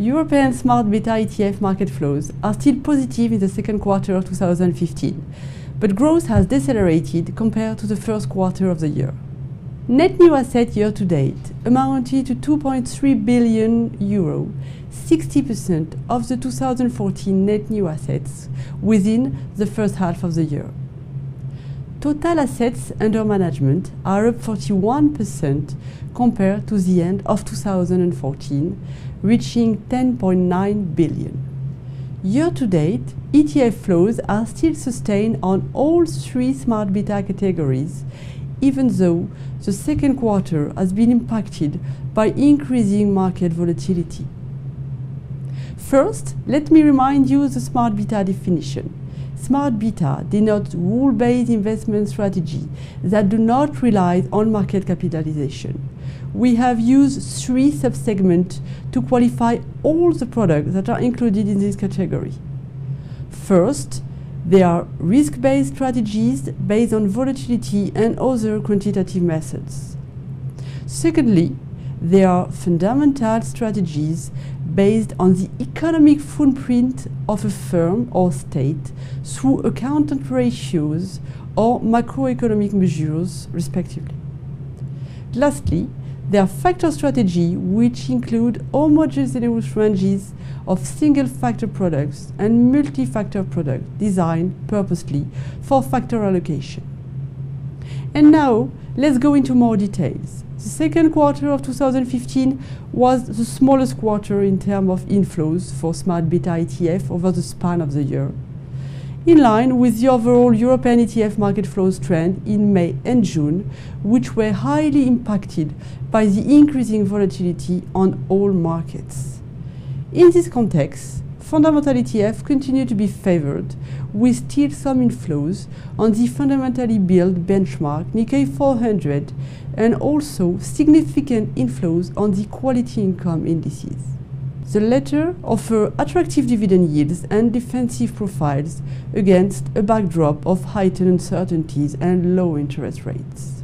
European smart beta ETF market flows are still positive in the second quarter of 2015, but growth has decelerated compared to the first quarter of the year. Net new assets year to date amounted to 2.3 billion euro, 60% of the 2014 net new assets within the first half of the year. Total assets under management are up 41% compared to the end of 2014, reaching 10.9 billion. Year to date, ETF flows are still sustained on all three smart beta categories, even though the second quarter has been impacted by increasing market volatility. First, let me remind you the smart beta definition. Smart beta denotes rule-based investment strategy that do not rely on market capitalization. We have used three subsegments to qualify all the products that are included in this category. First, they are risk-based strategies based on volatility and other quantitative methods. Secondly, they are fundamental strategies based on the economic footprint of a firm or state through accountant ratios or macroeconomic measures, respectively. Lastly, they are factor strategy, which include homogeneous ranges of single-factor products and multi-factor products designed purposely for factor allocation. And now, let's go into more details. The second quarter of 2015 was the smallest quarter in terms of inflows for smart beta ETF over the span of the year, in line with the overall European ETF market flows trend in May and June, which were highly impacted by the increasing volatility on all markets. In this context, fundamental ETF continue to be favored, with still some inflows on the fundamentally built benchmark Nikkei 400 and also significant inflows on the quality income indices. The latter offer attractive dividend yields and defensive profiles against a backdrop of heightened uncertainties and low interest rates.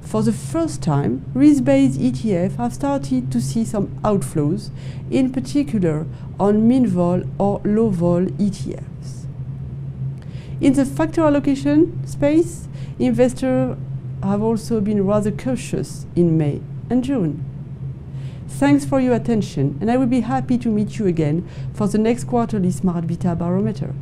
For the first time, risk-based ETF have started to see some outflows, in particular on min-vol or low-vol ETFs. In the factor allocation space, investors have also been rather cautious in May and June. Thanks for your attention, and I will be happy to meet you again for the next quarterly Smart Beta Barometer.